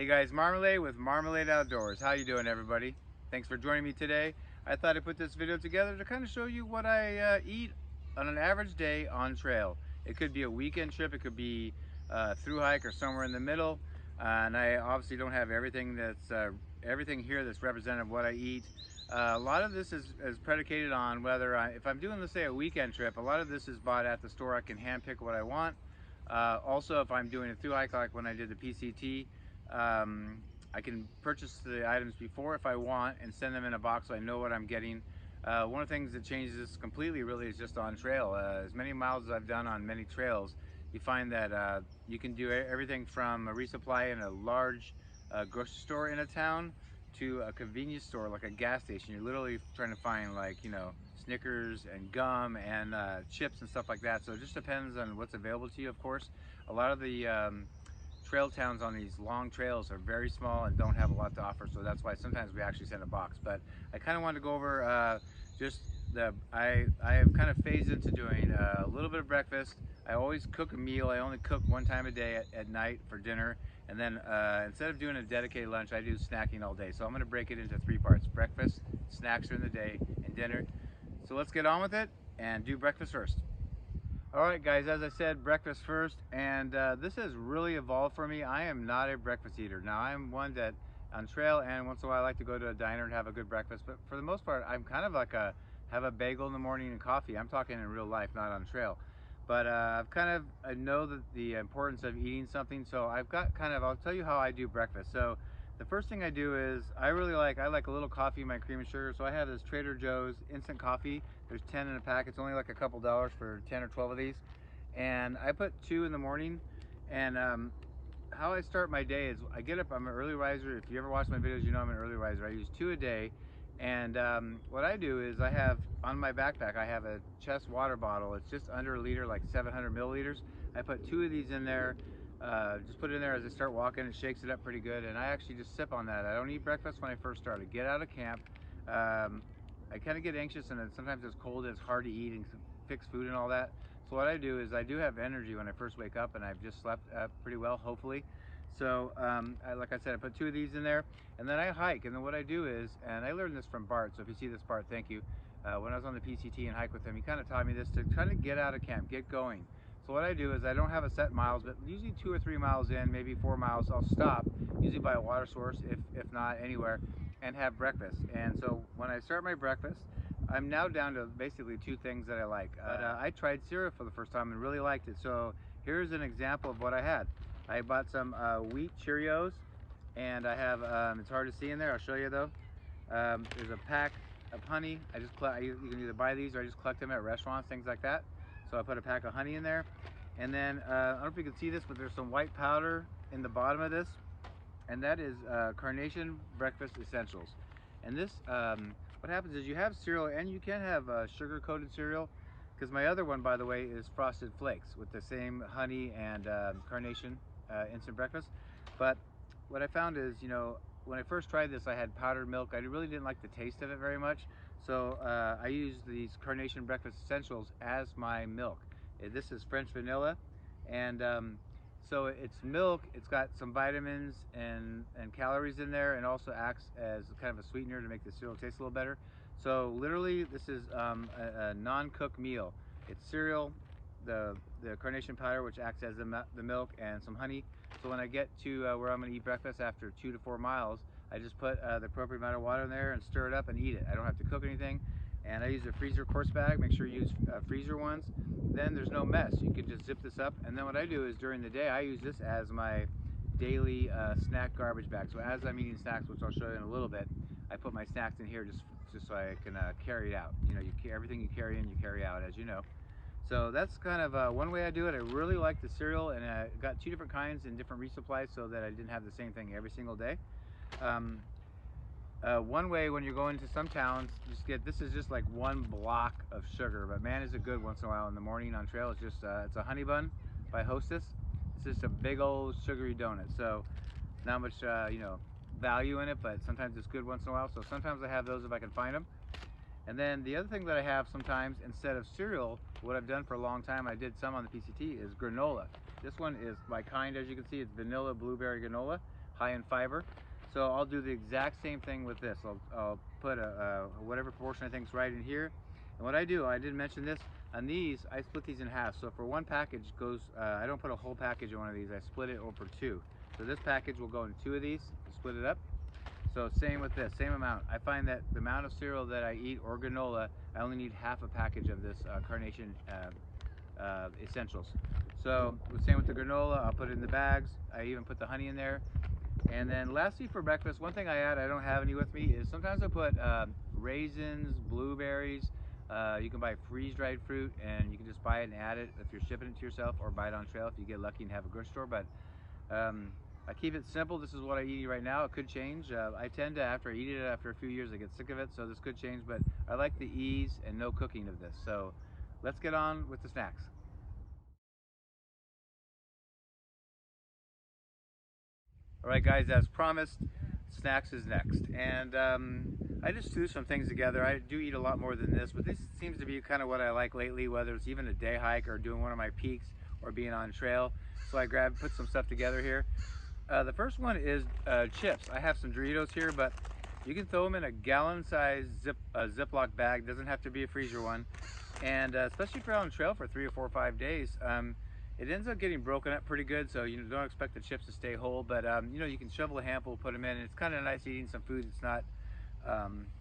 Hey guys, Marmalade with Marmalade Outdoors. How you doing, everybody? Thanks for joining me today. I thought I'd put this video together to kind of show you what I eat on an average day on trail. It could be a weekend trip, it could be a through hike or somewhere in the middle. And I obviously don't have everything everything here that's representative of what I eat. A lot of this is predicated on whether if I'm doing, let's say, a weekend trip, a lot of this is bought at the store. I can hand pick what I want. Also, if I'm doing a through hike like when I did the PCT, I can purchase the items before if I want and send them in a box so I know what I'm getting. One of the things that changes this completely really is just on trail. As many miles as I've done on many trails, you find that you can do everything from a resupply in a large grocery store in a town to a convenience store like a gas station. You're literally trying to find, like, Snickers and gum and chips and stuff like that. So it just depends on what's available to you, of course. A lot of the trail towns on these long trails are very small and don't have a lot to offer, so that's why sometimes we actually send a box. But I kind of wanted to go over I have kind of phased into doing a little bit of breakfast. I always cook a meal. I only cook one time a day at night for dinner, and then instead of doing a dedicated lunch, I do snacking all day. So I'm going to break it into three parts: breakfast, snacks during the day, and dinner. So let's get on with it and do breakfast first. Alright guys, as I said, breakfast first, and this has really evolved for me. I am not a breakfast eater. Now, I'm one that on trail, and once in a while I like to go to a diner and have a good breakfast, but for the most part I'm kind of like have a bagel in the morning and coffee. I'm talking in real life, not on trail. But I know that the importance of eating something, so I'll tell you how I do breakfast. So the first thing I do is I like a little coffee in my cream and sugar, so I have this Trader Joe's instant coffee. There's 10 in a pack. It's only like a couple dollars for 10 or 12 of these, and I put 2 in the morning. And how I start my day is I get up. I'm an early riser. If you ever watch my videos, you know I'm an early riser. I use 2 a day, and what I do is I have on my backpack, I have a chest water bottle. It's just under a liter, like 700 milliliters. I put 2 of these in there. Just put it in there as I start walking. It shakes it up pretty good, and I actually just sip on that. I don't eat breakfast when I first start. I get out of camp. I kind of get anxious, and then sometimes it's cold and it's hard to eat and fix food and all that. So what I do is I do have energy when I first wake up, and I've just slept pretty well, hopefully. So like I said, I put 2 of these in there, and then I hike. And then what I do is, and I learned this from Bart, so if you see this, Bart, thank you. When I was on the PCT and hike with him, he kind of taught me this, to try to get out of camp, get going. So what I do is I don't have a set miles, but usually 2 or 3 miles in, maybe 4 miles, I'll stop, usually by a water source, if not anywhere, and have breakfast. And so when I start my breakfast, I'm now down to basically 2 things that I like. I tried cereal for the first time and really liked it. So here's an example of what I had. I bought some wheat Cheerios, and I have, it's hard to see in there, I'll show you though. There's a pack of honey. You can either buy these or I just collect them at restaurants, things like that. So I put a pack of honey in there. And then, I don't know if you can see this, but there's some white powder in the bottom of this. And that is Carnation Breakfast Essentials. And this, what happens is you have cereal, and you can have sugar-coated cereal, because my other one, by the way, is Frosted Flakes with the same honey and Carnation instant breakfast. But what I found is, when I first tried this, I had powdered milk. I really didn't like the taste of it very much. So I used these Carnation Breakfast Essentials as my milk. This is French vanilla, and so it's milk. It's got some vitamins and calories in there, and also acts as kind of a sweetener to make the cereal taste a little better. So literally, this is a non-cooked meal. It's cereal, the carnation powder, which acts as the milk, and some honey. So when I get to where I'm going to eat breakfast after 2 to 4 miles, I just put the appropriate amount of water in there and stir it up and eat it. I don't have to cook anything. And I use a freezer course bag. Make sure you use freezer ones. Then there's no mess. You can just zip this up. And then what I do is during the day, I use this as my daily snack garbage bag. So as I'm eating snacks, which I'll show you in a little bit, I put my snacks in here just so I can carry it out. Everything you carry in, you carry out, as you know. So that's kind of one way I do it. I really like the cereal, and I got 2 different kinds in different resupplies so that I didn't have the same thing every single day. One way, when you're going to some towns, this is just like 1 block of sugar, but man, is it good once in a while in the morning on trail. It's just it's a honey bun by Hostess. It's just a big old sugary donut, so not much value in it, but sometimes it's good once in a while. So sometimes I have those if I can find them. And then the other thing that I have sometimes, instead of cereal, what I've done for a long time, I did some on the PCT, is granola. This one is my kind, as you can see. It's vanilla blueberry granola. high in fiber. So I'll do the exact same thing with this. I'll put whatever proportion I think is right in here. And what I do, I didn't mention this, on these, I split these in half. So for one package goes, I don't put a whole package in one of these, I split it over two. So this package will go in two of these, split it up. So same with this, same amount. I find that the amount of cereal that I eat, or granola, I only need half a package of this Carnation Essentials. So same with the granola, I'll put it in the bags. I even put the honey in there. And then lastly for breakfast, one thing I add, I don't have any with me, is sometimes I put raisins, blueberries. You can buy freeze-dried fruit and you can just buy it and add it if you're shipping it to yourself, or buy it on trail if you get lucky and have a grocery store. But I keep it simple. This is what I eat right now. It could change. I tend to, after I eat it, after a few years, I get sick of it, so this could change, but I like the ease and no cooking of this. So let's get on with the snacks. All right, guys, as promised, snacks is next. And I just threw some things together. I do eat a lot more than this, but this seems to be kind of what I like lately, whether it's even a day hike or doing one of my peaks or being on trail. So I put some stuff together here. The first one is chips. I have some Doritos here, but you can throw them in a gallon-sized Ziploc bag. Doesn't have to be a freezer one. And especially if you're on trail for 3 or 4 or 5 days, it ends up getting broken up pretty good. So you don't expect the chips to stay whole, but you know, you can shovel a handful, put them in, and it's kind of nice eating some food. It's not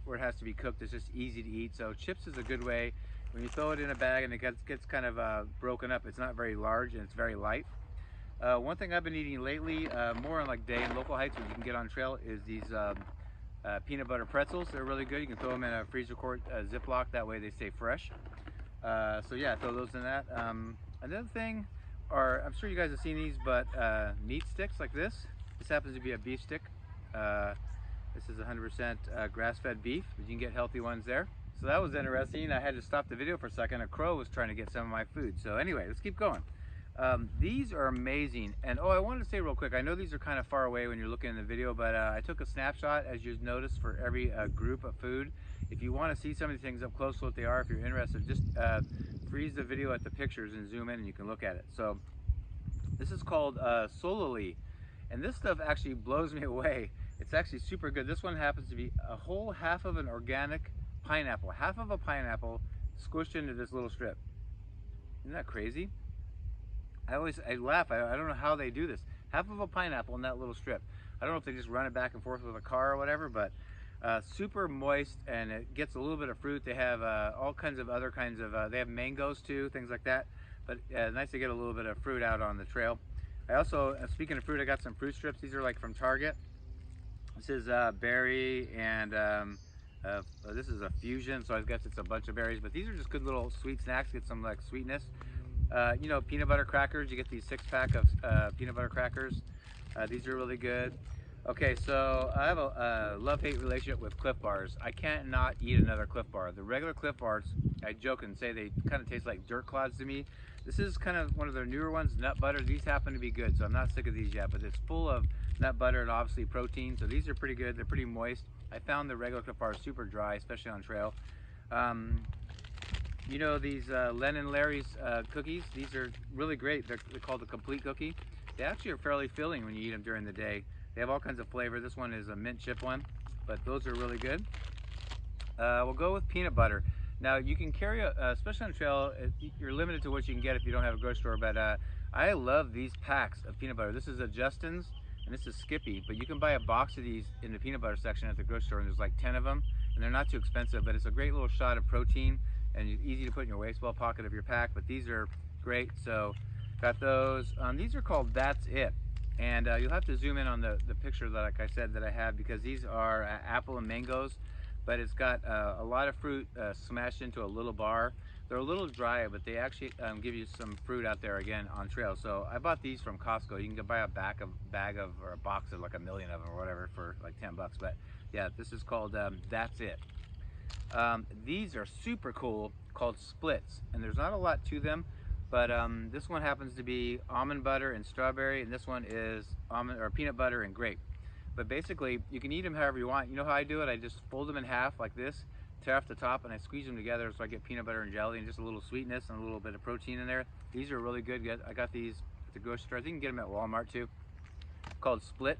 where it has to be cooked. It's just easy to eat. So chips is a good way. When you throw it in a bag and it gets kind of broken up, it's not very large and it's very light. One thing I've been eating lately, more on like day and local hikes when you can get on trail, is these peanut butter pretzels. They're really good. You can throw them in a freezer quart Ziploc, that way they stay fresh. So yeah, throw those in that. Another thing, I'm sure you guys have seen these, but meat sticks like this. This happens to be a beef stick. This is 100% grass-fed beef, but you can get healthy ones there. So that was interesting. I had to stop the video for a second. A crow was trying to get some of my food. So anyway, let's keep going. These are amazing. And oh, I wanted to say real quick, I know these are kind of far away when you're looking in the video, but I took a snapshot, as you noticed, for every group of food. If you want to see some of these things up close, what they are, if you're interested, just freeze the video at the pictures and zoom in and you can look at it. So this is called sololi, and this stuff actually blows me away. It's actually super good. This one happens to be a whole half of an organic pineapple, half of a pineapple squished into this little strip. Isn't that crazy? I laugh. I don't know how they do this. Half of a pineapple in that little strip. I don't know if they just run it back and forth with a car or whatever, but super moist, and it gets a little bit of fruit. They have all kinds of other kinds of, they have mangoes too, things like that. But nice to get a little bit of fruit out on the trail. I also, speaking of fruit, I got some fruit strips. These are like from Target. This is berry, and this is a fusion, so I guess it's a bunch of berries. But these are just good little sweet snacks. Get some like sweetness. You know, peanut butter crackers. You get these 6-pack of peanut butter crackers. These are really good. Okay, so I have a love-hate relationship with Cliff Bars. I can't not eat another Cliff Bar. The regular Cliff Bars, I joke and say they kind of taste like dirt clods to me. This is kind of one of their newer ones, nut butter. These happen to be good, so I'm not sick of these yet, but it's full of nut butter and obviously protein, so these are pretty good. They're pretty moist. I found the regular Cliff Bars super dry, especially on trail. You know these Len and Larry's cookies? These are really great. They're called the Complete Cookie. They actually are fairly filling when you eat them during the day. They have all kinds of flavor. This one is a mint chip one, but those are really good. We'll go with peanut butter. Now you can carry, especially on trail, you're limited to what you can get if you don't have a grocery store, but I love these packs of peanut butter. This is a Justin's and this is Skippy, but you can buy a box of these in the peanut butter section at the grocery store, and there's like 10 of them, and they're not too expensive, but it's a great little shot of protein and easy to put in your waistbelt pocket of your pack. But these are great, so got those. These are called That's It, and you'll have to zoom in on the picture that, like I said, that I have, because these are apple and mangoes, but it's got a lot of fruit smashed into a little bar. They're a little dry, but they actually give you some fruit out there again on trail. So I bought these from Costco. You can buy a bag of or a box of like 1 million of them or whatever for like 10 bucks. But yeah, this is called That's It. These are super cool, called Splits, and there's not a lot to them, but this one happens to be almond butter and strawberry, and this one is peanut butter and grape. But basically, you can eat them however you want. You know how I do it? I just fold them in half like this, tear off the top, and I squeeze them together so I get peanut butter and jelly and just a little sweetness and a little bit of protein in there. These are really good. I got these at the grocery store. I think you can get them at Walmart too. Called Split.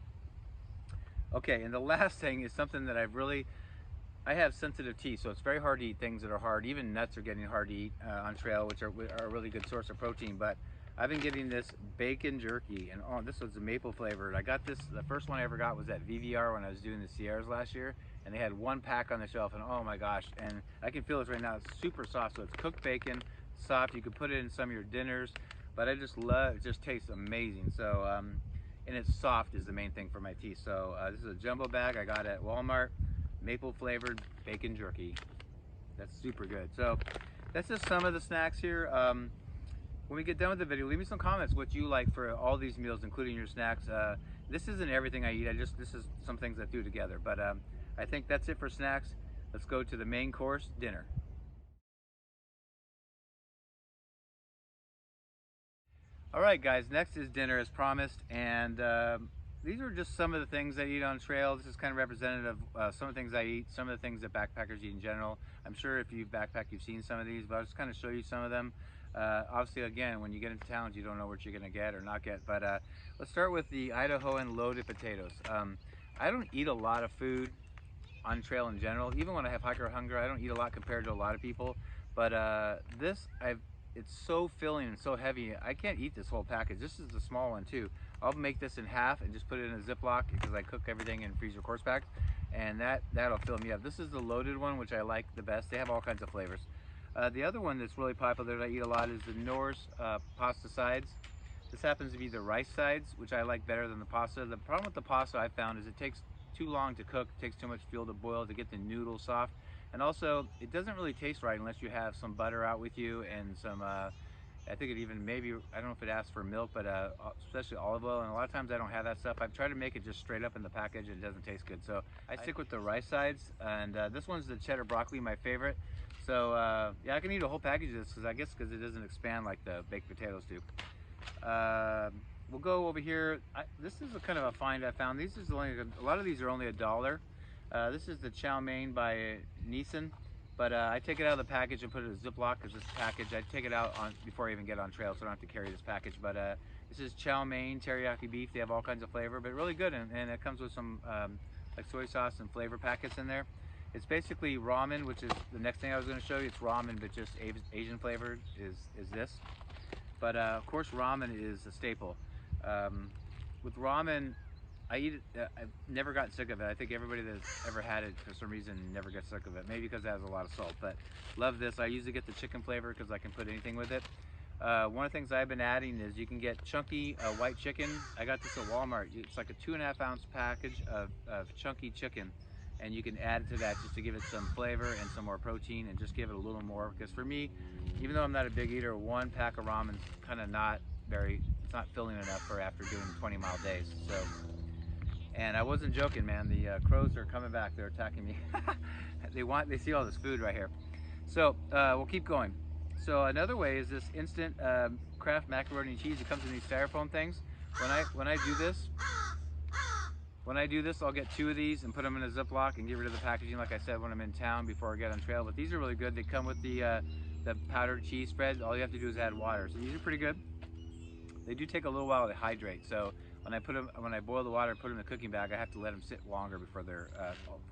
Okay, and the last thing is something that I have sensitive teeth, so it's very hard to eat things that are hard. Even nuts are getting hard to eat on trail, which are a really good source of protein. But I've been getting this bacon jerky, and oh, this was a maple flavored. I got this, the first one I ever got was at VVR when I was doing the Sierras last year, and they had one pack on the shelf, and oh my gosh, and I can feel it right now. It's super soft, so it's cooked bacon, soft. You could put it in some of your dinners, but I just love it. Just tastes amazing. So, and it's soft is the main thing for my teeth. So this is a jumbo bag I got at Walmart. Maple flavored bacon jerky. That's super good. So that's just some of the snacks here. When we get done with the video, leave me some comments what you like for all these meals, including your snacks. This isn't everything I eat. This is some things I do together. But I think that's it for snacks. Let's go to the main course, dinner. All right, guys, next is dinner as promised, and these are just some of the things I eat on trail. This is kind of representative of some of the things I eat, some of the things that backpackers eat in general. I'm sure if you've backpacked, you've seen some of these, but I'll just kind of show you some of them. Obviously, again, when you get into towns, you don't know what you're gonna get or not get, but let's start with the Idahoan loaded potatoes. I don't eat a lot of food on trail in general. Even when I have hiker hunger, I don't eat a lot compared to a lot of people. But it's so filling and so heavy. I can't eat this whole package. This is the small one too. I'll make this in half and just put it in a Ziploc because I cook everything in freezer course packs, and that'll fill me up. This is the loaded one, which I like the best. They have all kinds of flavors. The other one that's really popular that I eat a lot is the Norse pasta sides. This happens to be the rice sides, which I like better than the pasta. The problem with the pasta I found is it takes too long to cook, it takes too much fuel to boil to get the noodles soft. And also, it doesn't really taste right unless you have some butter out with you and some, I think it even maybe, I don't know if it asks for milk, but especially olive oil. And a lot of times I don't have that stuff. I've tried to make it just straight up in the package and it doesn't taste good. So I stick with the rice sides. And this one's the cheddar broccoli, my favorite. So yeah, I can eat a whole package of this because I guess because it doesn't expand like the baked potatoes do. We'll go over here. This is a kind of a find I found. These is only a lot of these are only $1. This is the chow mein by Nissan, but I take it out of the package and put it in a Ziploc because this package I take it out on before I even get on trail, so I don't have to carry this package. But this is chow mein teriyaki beef. They have all kinds of flavor, but really good, and it comes with some like soy sauce and flavor packets in there. It's basically ramen, which is the next thing I was going to show you. It's ramen, but just Asian flavored is this. But of course, ramen is a staple. With ramen, I eat it. I've never gotten sick of it. I think everybody that's ever had it for some reason never gets sick of it. Maybe because it has a lot of salt. But love this. I usually get the chicken flavor because I can put anything with it. One of the things I've been adding is you can get chunky white chicken. I got this at Walmart. It's like a 2.5 ounce package of chunky chicken, and you can add it to that just to give it some flavor and some more protein and just give it a little more. Because for me, even though I'm not a big eater, one pack of ramen's kind of not very, it's not filling enough for after doing 20-mile days. So, and I wasn't joking, man. The crows are coming back. They're attacking me. They see all this food right here. So we'll keep going. So another way is this instant Kraft macaroni and cheese. It comes in these styrofoam things. When I do this, I'll get 2 of these and put them in a Ziploc and get rid of the packaging, like I said, when I'm in town before I get on trail. But these are really good. They come with the powdered cheese spread. All you have to do is add water. So these are pretty good. They do take a little while to hydrate. So when I boil the water and put them in the cooking bag, I have to let them sit longer before they're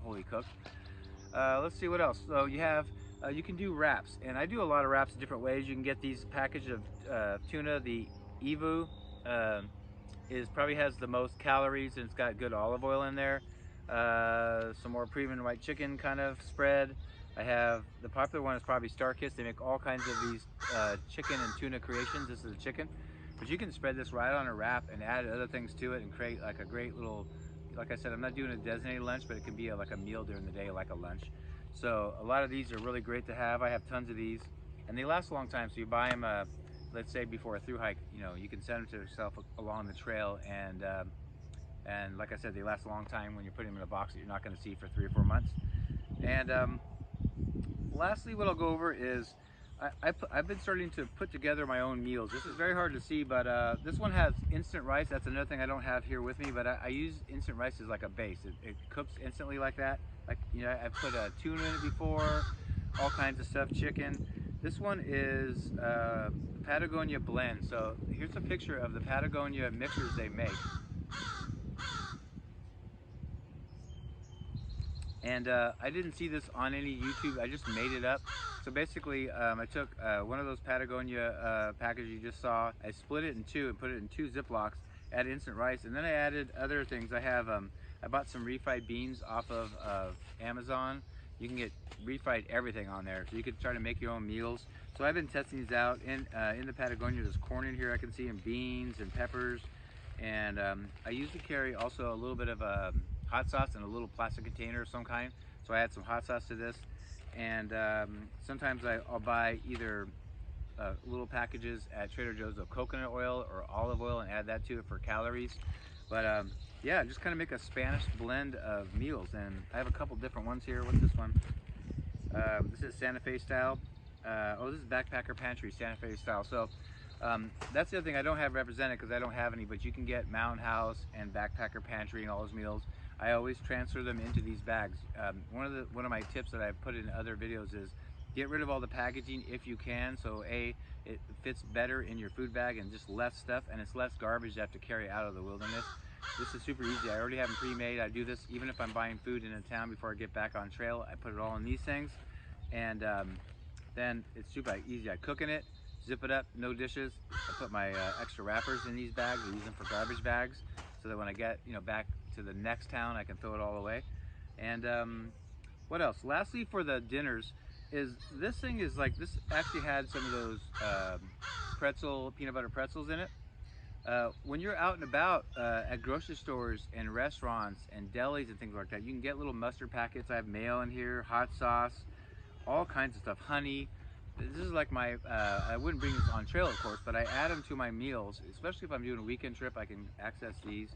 wholly cooked. Let's see what else. So you can do wraps, and I do a lot of wraps in different ways. You can get these package of tuna. The Evu probably has the most calories, and it's got good olive oil in there. Some more premium white chicken kind of spread. I have the popular one is probably Starkist. They make all kinds of these chicken and tuna creations. This is a chicken, but you can spread this right on a wrap and add other things to it and create like a great little. Like I said, I'm not doing a designated lunch, but it can be like a meal during the day, like a lunch. So a lot of these are really great to have. I have tons of these, and they last a long time. So you buy them, let's say before a through hike, you can send them to yourself along the trail, and like I said, they last a long time when you're putting them in a box that you're not going to see for 3 or 4 months. And lastly, what I'll go over is I've been starting to put together my own meals. This is very hard to see, but this one has instant rice. That's another thing I don't have here with me, but I use instant rice as like a base. It cooks instantly like that. Like, I've put tuna in it before, all kinds of stuff, chicken. This one is Patagonia blend. So here's a picture of the Patagonia mixers they make. And I didn't see this on any YouTube. I just made it up. So basically, I took one of those Patagonia packages you just saw. I split it in two and put it in 2 Ziplocs. Added instant rice, and then I added other things. I bought some refried beans off of Amazon. You can get refried everything on there, so you could try to make your own meals. So I've been testing these out in the Patagonia. There's corn in here I can see, and beans and peppers. And I usually carry also a little bit of hot sauce in a little plastic container of some kind. So I add some hot sauce to this. And sometimes I'll buy either little packages at Trader Joe's of coconut oil or olive oil and add that to it for calories. But yeah, just kind of make a Spanish blend of meals. And I have a couple different ones here. What's this one? This is Santa Fe style. Oh, this is Backpacker Pantry Santa Fe style. So that's the other thing I don't have represented because I don't have any, but you can get Mountain House and Backpacker Pantry and all those meals. I always transfer them into these bags. One of my tips that I've put in other videos is get rid of all the packaging if you can. So it fits better in your food bag and just less stuff, and it's less garbage you have to carry out of the wilderness. This is super easy. I already have them pre-made. I do this even if I'm buying food in a town before I get back on trail. I put it all in these things, and then it's super easy. I cook in it, zip it up, no dishes. I put my extra wrappers in these bags. I use them for garbage bags so that when I get back to the next town, I can throw it all away. And what else? Lastly, for the dinners, is this thing is like, this actually had some of those peanut butter pretzels in it. When you're out and about at grocery stores and restaurants and delis and things like that, you can get little mustard packets. I have mayo in here, hot sauce, all kinds of stuff, honey. This is like my, I wouldn't bring this on trail, of course, but I add them to my meals, especially if I'm doing a weekend trip. I can access these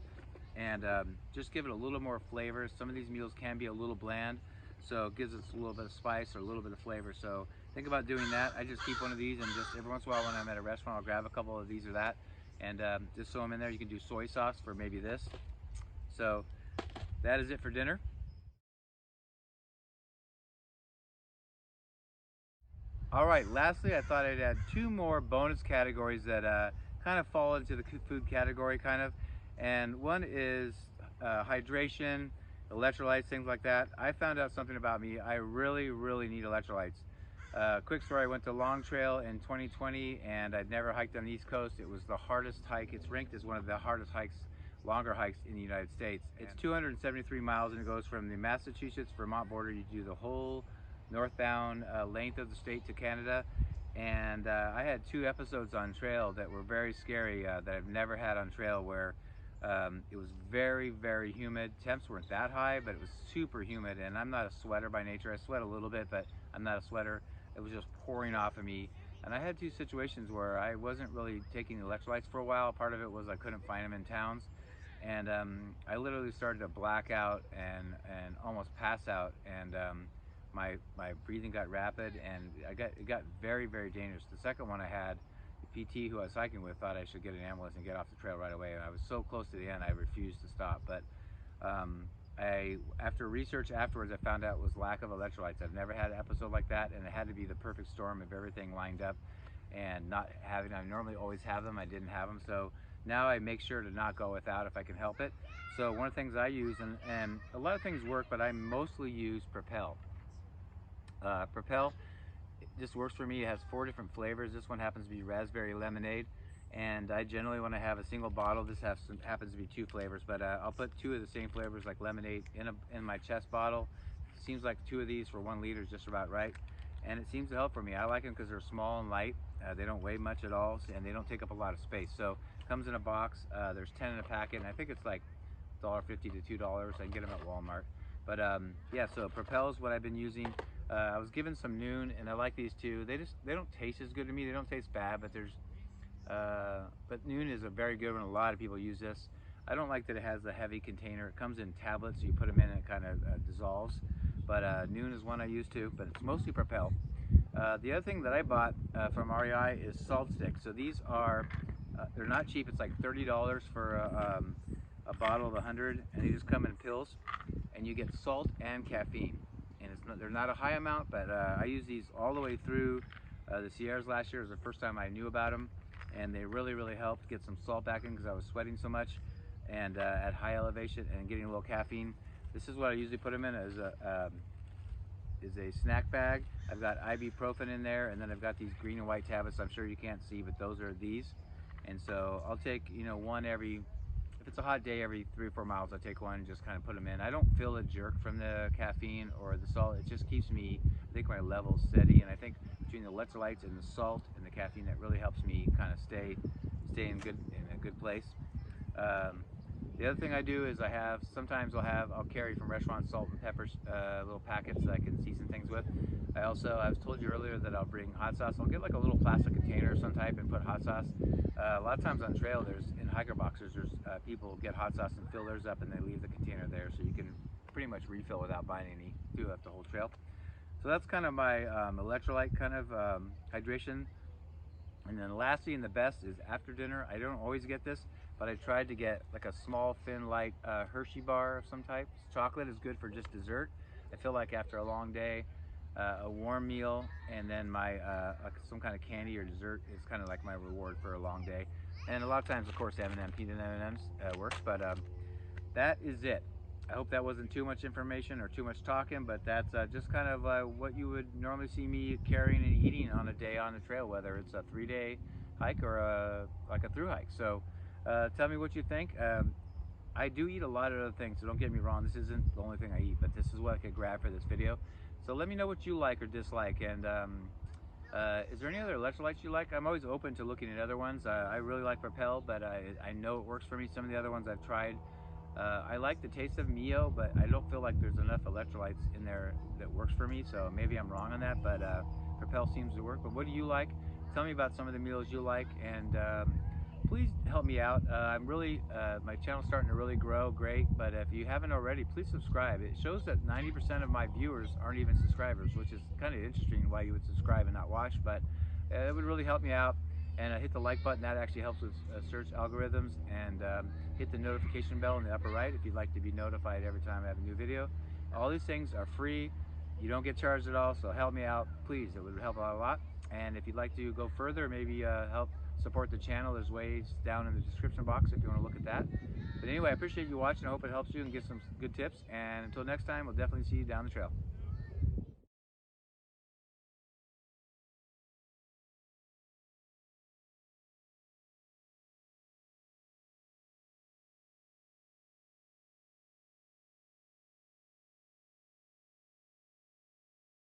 and just give it a little more flavor. Some of these meals can be a little bland, so it gives us a little bit of spice or a little bit of flavor. So think about doing that. I just keep one of these, and just every once in a while when I'm at a restaurant, I'll grab a couple of these or that, and just throw them in there. You can do soy sauce for maybe this. So that is it for dinner. All right, lastly, I thought I'd add 2 more bonus categories that kind of fall into the food category, kind of. And one is hydration, electrolytes, things like that. I found out something about me. I really, really need electrolytes. Quick story, I went to Long Trail in 2020 and I'd never hiked on the East Coast. It was the hardest hike. It's ranked as one of the hardest hikes, longer hikes in the United States. It's 273 miles and it goes from the Massachusetts-Vermont border. You do the whole northbound length of the state to Canada. And I had 2 episodes on trail that were very scary that I've never had on trail, where it was very, very humid. Temps weren't that high, but it was super humid, and I'm not a sweater by nature. I sweat a little bit, but I'm not a sweater. It was just pouring off of me. And I had 2 situations where I wasn't really taking the electrolytes for a while. Part of it was I couldn't find them in towns. And I literally started to black out and almost pass out. And my breathing got rapid, and it got very, very dangerous. The second one I had, the PT who I was hiking with thought I should get an ambulance and get off the trail right away. And I was so close to the end, I refused to stop. But after research afterwards, I found out it was lack of electrolytes. I've never had an episode like that, and it had to be the perfect storm of everything lined up and not having. I normally always have them. I didn't have them, so now I make sure to not go without if I can help it. So one of the things I use, and a lot of things work, but I mostly use Propel. Propel just works for me. It has 4 different flavors. This one happens to be raspberry lemonade, and I generally, when I have a single bottle, this happens to be 2 flavors, but I'll put 2 of the same flavors like lemonade in my chest bottle. Seems like 2 of these for 1 liter is just about right, and it seems to help for me. I like them because they're small and light. They don't weigh much at all, and they don't take up a lot of space. So it comes in a box. There's 10 in a packet, and I think it's like $1.50 to $2. I can get them at Walmart. But yeah, so Propel is what I've been using. I was given some Noon, and I like these too. They don't taste as good to me. They don't taste bad, but but Noon is a very good one. A lot of people use this. I don't like that it has the heavy container. It comes in tablets, so you put them in and it kind of dissolves. But Noon is one I use too, but it's mostly Propel. The other thing that I bought from REI is salt sticks. So these are, they're not cheap. It's like $30 for a bottle of 100, and they just come in pills, and you get salt and caffeine. And they're not a high amount, but I use these all the way through the Sierras last year. It was the first time I knew about them, and they really, really helped get some salt back in because I was sweating so much and at high elevation, and getting a little caffeine. This is what I usually put them in, as a snack bag. I've got ibuprofen in there, and then I've got these green and white tablets. I'm sure you can't see, but those are these. And so I'll take, one every, if it's a hot day, every 3 or 4 miles, I take one and just kind of put them in. I don't feel a jerk from the caffeine or the salt. It just keeps me, I think, my levels steady. And I think between the electrolytes and the salt and the caffeine, that really helps me kind of stay in a good place. The other thing I do is sometimes I'll carry from restaurant salt and peppers, little packets that I can season things with. I was told you earlier that I'll bring hot sauce. I'll get like a little plastic container of some type and put hot sauce. A lot of times on trail, in hiker boxers, people get hot sauce and fill theirs up and they leave the container there, so you can pretty much refill without buying any throughout the whole trail. So that's kind of my electrolyte kind of hydration. And then lastly, and the best, is after dinner. I don't always get this, but I tried to get like a small, thin, light Hershey bar of some type. Chocolate is good for just dessert. I feel like after a long day, a warm meal, and then some kind of candy or dessert is kind of like my reward for a long day. And a lot of times, of course, peanut M&Ms works, but that is it. I hope that wasn't too much information or too much talking, but that's just kind of what you would normally see me carrying and eating on a day on the trail, whether it's a 3-day hike or like a through hike. So tell me what you think. I do eat a lot of other things, so don't get me wrong, this isn't the only thing I eat, but this is what I could grab for this video. So let me know what you like or dislike, and is there any other electrolytes you like? I'm always open to looking at other ones. I really like Propel, but I know it works for me. Some of the other ones I've tried, I like the taste of Mio, but I don't feel like there's enough electrolytes in there that works for me, so maybe I'm wrong on that, but Propel seems to work. But what do you like? Tell me about some of the meals you like, and please help me out. I'm really, my channel's starting to really grow great, but if you haven't already, please subscribe. It shows that 90% of my viewers aren't even subscribers, which is kind of interesting why you would subscribe and not watch, but it would really help me out. And hit the like button. That actually helps with search algorithms. And hit the notification bell in the upper right if you'd like to be notified every time I have a new video. All these things are free. You don't get charged at all, so help me out, please. It would help out a lot. And if you'd like to go further, maybe help support the channel, there's ways down in the description box if you want to look at that. But anyway, I appreciate you watching. I hope it helps you and gives some good tips. And until next time, we'll definitely see you down the trail.